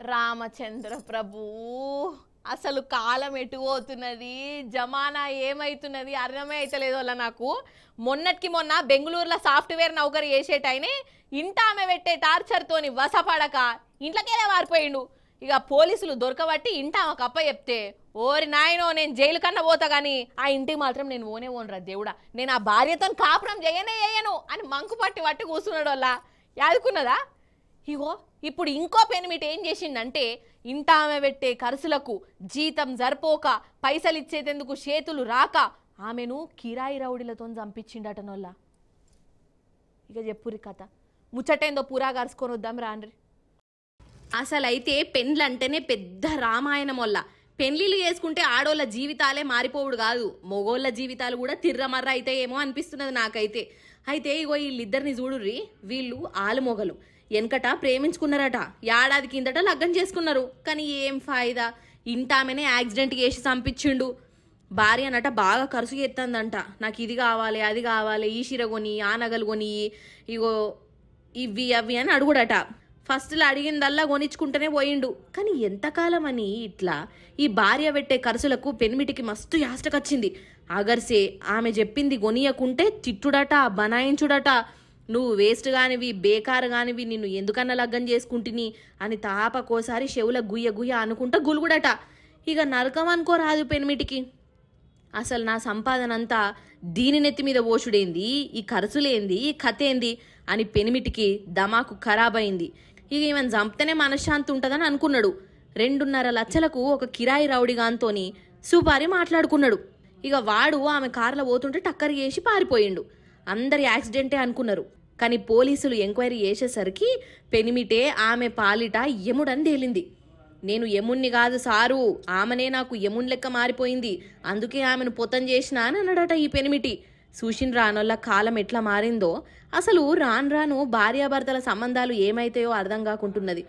రామచంద్ర ప్రభు అసలు కాలం ఎటు పోతున్నది జమానా ఏమైతున్నది అర్థమే అయితలేదు అలా నాకు మొన్నటికి మొన్న బెంగళూరులో సాఫ్ట్వేర్ నౌకరీ చేసేటైనే ఇంట ఆమె పెట్టే టార్చర్ తోని వసపడక ఇంట్లోకెళ్ళే వారిపోయిండు ఇక పోలీసులు దొరకబట్టి ఇంట ఆమె కప్ప చెప్తే ఓరి నాయనో నేను జైలు కన్నా పోతా కానీ ఆ ఇంటికి మాత్రం నేను ఓనరా దేవుడా నేను ఆ భార్యతో కాపురం చేయను అని మంకు పట్టి కూర్చున్నాడు అలా యాదుకున్నదా ఇగో ఇప్పుడు ఇంకో పెనిమిటి ఏం చేసిండంటే ఇంట ఆమె పెట్టే ఖర్చులకు జీతం సరిపోక పైసలు ఇచ్చేందుకు చేతులు రాక ఆమెను కిరాయి రౌడీలతో చంపించిండటనోళ్ళ ఇక చెప్పురి కథ ముచ్చటేందో పూరా గరుచుకొని వద్దాం రాండ్రి అసలైతే పెండ్లంటేనే పెద్ద రామాయణం వల్ల పెళ్లిళ్ళు చేసుకుంటే ఆడోళ్ళ జీవితాలే మారిపోవుడు కాదు మొగోళ్ళ జీవితాలు కూడా తిర్రమర్ర అయితే ఏమో అనిపిస్తున్నది నాకైతే అయితే ఇగో వీళ్ళిద్దరిని చూడుర్రి వీళ్ళు ఆలుమొగలు వెనకట ప్రేమించుకున్నారట ఏడాది కిందట లగ్గం చేసుకున్నారు కానీ ఏం ఫాయిదా ఇంటామెనే యాక్సిడెంట్ చేసి చంపించిండు భార్య అనట బాగా ఖర్చు చేస్తుందంట నాకు ఇది కావాలి అది కావాలి ఈ చీర కొని ఆ నగలు కొని ఇగో ఇవి అవి అని అడుగుడట ఫస్ట్లో అడిగిందల్లా కొనిచ్చుకుంటూనే పోయిండు కానీ ఎంతకాలం అని ఇట్లా ఈ భార్య పెట్టే ఖర్చులకు పెనిమిటికి మస్తు యాష్టకొచ్చింది అగర్సే ఆమె చెప్పింది కొనియకుంటే తిట్టుడట బనాయించుడట నువ్వు వేస్ట్ గానివి బేకారు గానివి నిన్ను ఎందుకన్నా లగ్గం చేసుకుంటుని అని తాపకోసారి చెవుల గుయ్య అనుకుంటా గులుగుడట ఇక నరకం అనుకోరాదు పెనిమిటికి అసలు నా సంపాదన అంతా దీని నెత్తి మీద ఓషుడేంది ఈ ఖర్చులేంది ఈ కథ ఏంది అని పెనిమిటికి దమాకు ఖరాబ్ అయింది ఇక ఈమెను చంపితేనే మనశ్శాంతి ఉంటుందని అనుకున్నాడు 2.5 లక్షలకు ఒక కిరాయి రౌడీగాంతోని సుపారి మాట్లాడుకున్నాడు ఇక వాడు ఆమె కార్లో పోతుంటే టక్కర్ చేసి పారిపోయిండు అందరి యాక్సిడెంటే అనుకున్నారు కానీ పోలీసులు ఎంక్వైరీ చేసేసరికి పెనిమిటే ఆమె పాలిట యముడని తేలింది నేను యముణ్ణి కాదు సారు ఆమెనే నాకు యమున్ లెక్క మారిపోయింది అందుకే ఆమెను పొతం చేసినా అని అన్నాడట ఈ పెనిమిటి చూసిన రానోళ్ళ కాలం ఎట్లా మారిందో అసలు రాను భార్యాభర్తల సంబంధాలు ఏమైతాయో అర్థం కాకుంటున్నది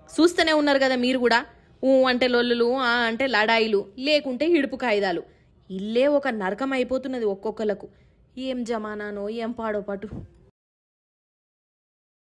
చూస్తూనే ఉన్నారు కదా మీరు కూడా అంటే లొల్లులు అంటే లడాయిలు లేకుంటే ఇడుపు కాయిదాలు ఇల్లే ఒక నరకం అయిపోతున్నది ఒక్కొక్కలకు ఏం జమానానో ఏం పాడో పాటు